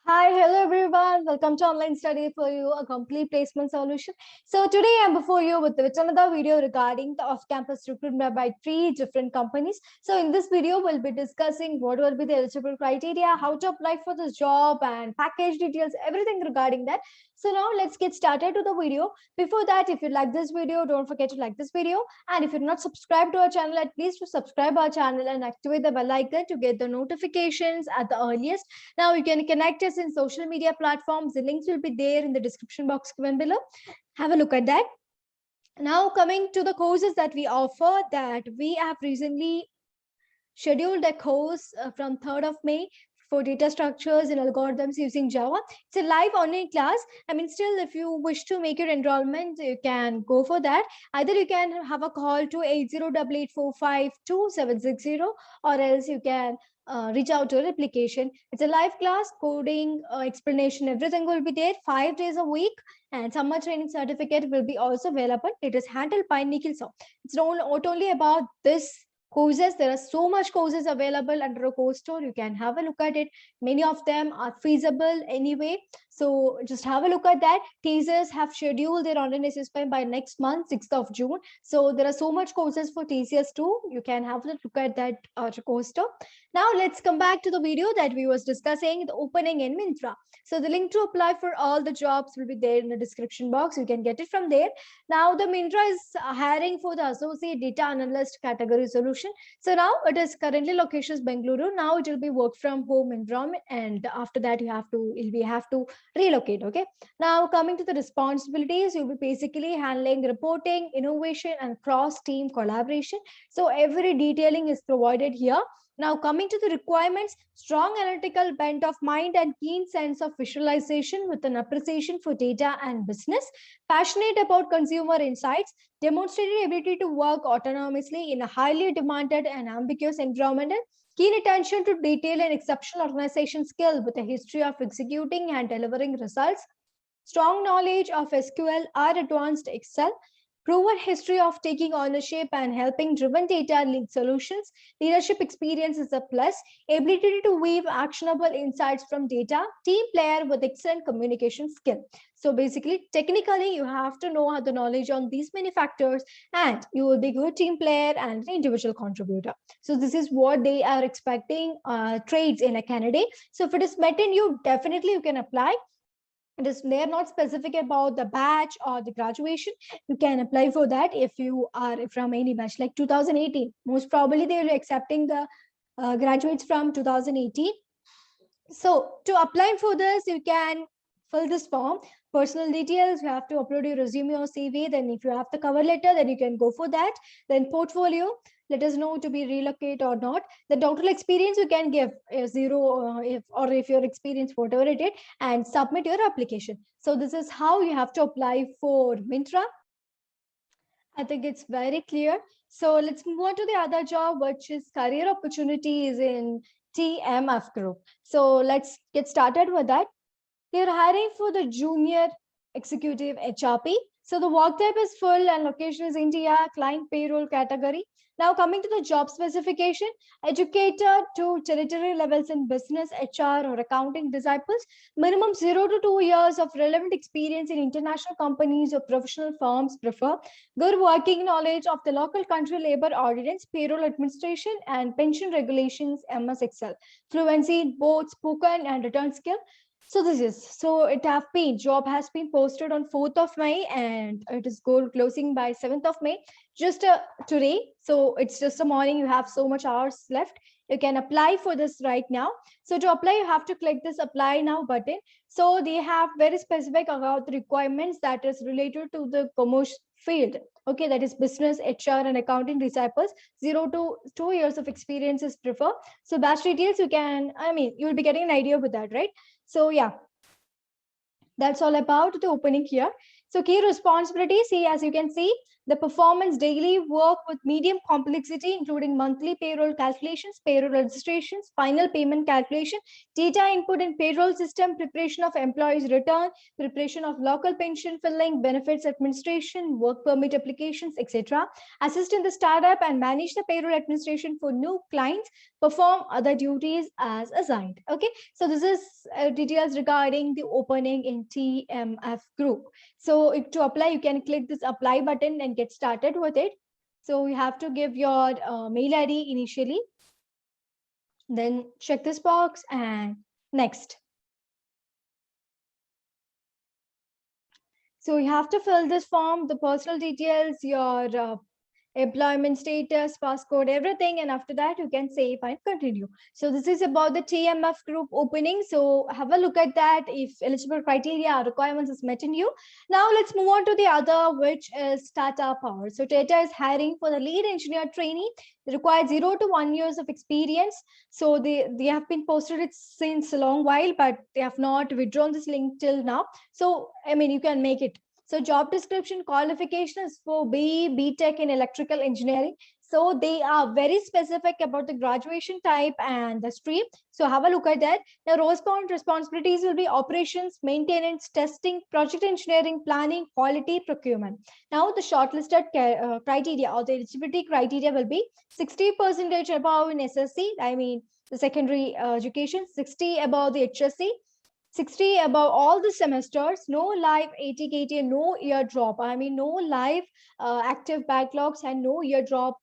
Hi, hello everyone. Welcome to Online Study for You, a complete placement solution. So today I'm before you with another video regarding the off-campus recruitment by 3 different companies. So in this video, we'll be discussing what will be the eligible criteria, how to apply for this job and package details, everything regarding that. So now let's get started to the video. Before that, if you like this video, don't forget to like this video. And if you're not subscribed to our channel, at least to subscribe our channel and activate the bell icon to get the notifications at the earliest. Now you can connect us in social media platforms. The links will be there in the description box given below. Have a look at that. Now coming to the courses that we offer, that we have recently scheduled a course from 3rd of May for data structures and algorithms using Java. It's a live online class. I mean, still, if you wish to make your enrollment, you can go for that. Either you can have a call to 8088452760, or else you can reach out to our application. It's a live class, coding, explanation, everything will be there 5 days a week, and summer training certificate will be also available. It is handled by Nikhil. So it's not only about this courses. There are so much courses available under a course store. You can have a look at it. Many of them are feasible anyway. So just have a look at that. TCS have scheduled their online assessment by next month, 6th of June. So there are so much courses for TCS too. You can have a look at that course store. Now let's come back to the video that we was discussing, the opening in Myntra. So the link to apply for all the jobs will be there in the description box. You can get it from there. Now the Myntra is hiring for the associate data analyst category solution. So now it is currently location is Bengaluru. Now it will be work from home environment, and after that you have to relocate. Okay. Now coming to the responsibilities, you'll be basically handling reporting, innovation, and cross team collaboration. So every detailing is provided here. Now coming to the requirements, strong analytical bent of mind and keen sense of visualization with an appreciation for data and business, passionate about consumer insights, demonstrated ability to work autonomously in a highly demanded and ambiguous environment, keen attention to detail and exceptional organization skill with a history of executing and delivering results, strong knowledge of SQL or advanced Excel, proven history of taking ownership and helping driven data lead solutions, leadership experience is a plus, ability to weave actionable insights from data, team player with excellent communication skill. So basically, technically, you have to know the knowledge on these many factors, and you will be a good team player and an individual contributor. So this is what they are expecting trades in a candidate. So if it is met in you, definitely you can apply. They're not specific about the batch or the graduation. You can apply for that if you are from any batch like 2018. Most probably they will be accepting the graduates from 2018. So to apply for this, you can fill this form. Personal details, you have to upload your resume or CV. Then if you have the cover letter, then you can go for that. Then portfolio, let us know to be relocate or not. The total experience you can give zero, if your experience, whatever it is, and submit your application. So this is how you have to apply for Myntra. I think it's very clear. So let's move on to the other job, which is career opportunities in TMF Group. So let's get started with that. They're hiring for the junior executive HRP. So the work type is full and location is India, client payroll category. Now coming to the job specification, educator to territory levels in business, HR or accounting disciples, minimum 0 to 2 years of relevant experience in international companies or professional firms prefer, good working knowledge of the local country labor ordinance, payroll administration and pension regulations, MS Excel, fluency in both spoken and written skill. So this is, so it have been, job has been posted on 4th of May and it is closing by 7th of May, just today. So it's just a morning, you have so much hours left. You can apply for this right now. So to apply, you have to click this apply now button. So they have very specific about the requirements that is related to the commercial field. Okay, that is business, HR and accounting disciples, 0 to 2 years of experience is preferred. So batch details, you can, I mean, you will be getting an idea with that, right? So yeah, that's all about the opening here. So key responsibilities, see, as you can see, The performance daily work with medium complexity, including monthly payroll calculations, payroll registrations, final payment calculation, data input in payroll system, preparation of employees' return, preparation of local pension filling, benefits administration, work permit applications, etc. Assist in the startup and manage the payroll administration for new clients, perform other duties as assigned. Okay, so this is details regarding the opening in TMF group. So if to apply, you can click this apply button and get started with it. So you have to give your mail ID initially, then check this box and next. So you have to fill this form, the personal details, your employment status, passcode, everything. And after that, you can save and continue. So this is about the TMF group opening. So have a look at that if eligible criteria or requirements is met in you. Now let's move on to the other, which is Tata Power. So Tata is hiring for the lead engineer trainee. They require 0 to 1 years of experience. So they have been posted it since a long while, but they have not withdrawn this link till now. So, I mean, you can make it. So job description qualifications for BE, BTech in electrical engineering. So they are very specific about the graduation type and the stream. So have a look at that. Now, responsibilities will be operations, maintenance, testing, project engineering, planning, quality, procurement. Now, the shortlisted criteria or the eligibility criteria will be 60% above in SSC, I mean, the secondary education, 60 above the HSC, 60 above all the semesters, no live ATKT, no year drop. I mean, no live active backlogs and no year drop.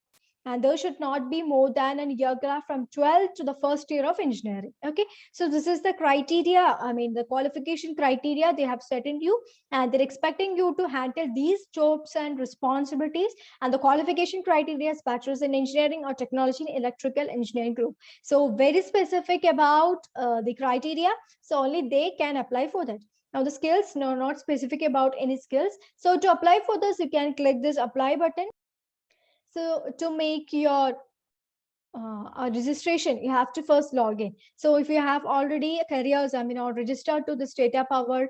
And there should not be more than a year gap from 12th to the first year of engineering. Okay, so this is the criteria. I mean, the qualification criteria they have set in you, and they're expecting you to handle these jobs and responsibilities. And the qualification criteria is bachelor's in engineering or technology in electrical engineering group. So very specific about the criteria. So only they can apply for that. Now the skills, no, not specific about any skills. So to apply for this, you can click this apply button. So to make your registration, you have to first log in. So if you have already careers, I mean, or registered to this Tata Power,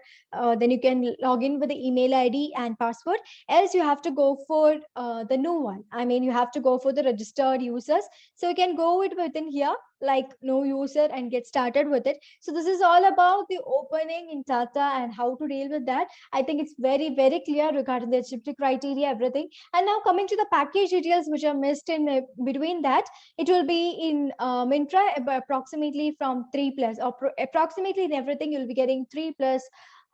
then you can log in with the email ID and password. Else you have to go for the new one. I mean, you have to go for the registered users. So you can go it within here, like no user, and get started with it. So this is all about the opening in Tata and how to deal with that. I think it's very, very clear regarding the eligibility criteria, everything. And now coming to the package details, which are missed in between that, it will be in Myntra approximately from 3 plus, or approximately in everything, you'll be getting 3 plus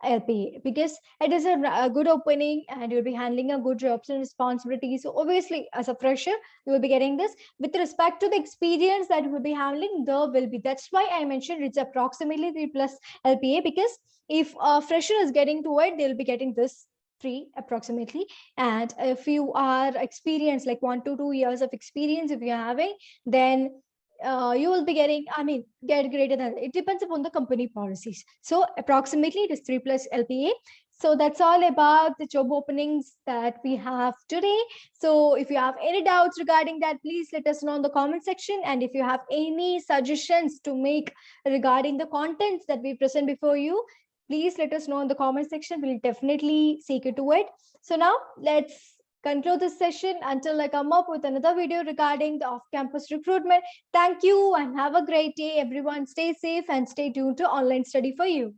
LPA, because it is a good opening and you'll be handling a good jobs and responsibilities. So obviously, as a fresher, you will be getting this. With respect to the experience that you will be handling, there will be. That's why I mentioned it's approximately 3 plus LPA, because if a fresher is getting to it, they'll be getting this 3 approximately. And if you are experienced, like 1 to 2 years of experience, if you're having, then you will be getting, I mean, get greater than, it depends upon the company policies. So approximately it is 3 plus LPA. So that's all about the job openings that we have today. So if you have any doubts regarding that, please let us know in the comment section. And if you have any suggestions to make regarding the contents that we present before you, please let us know in the comment section. We'll definitely seek it to it. So now let's conclude this session until I come up with another video regarding the off-campus recruitment. Thank you and have a great day, everyone. Stay safe and stay tuned to Online Study for You.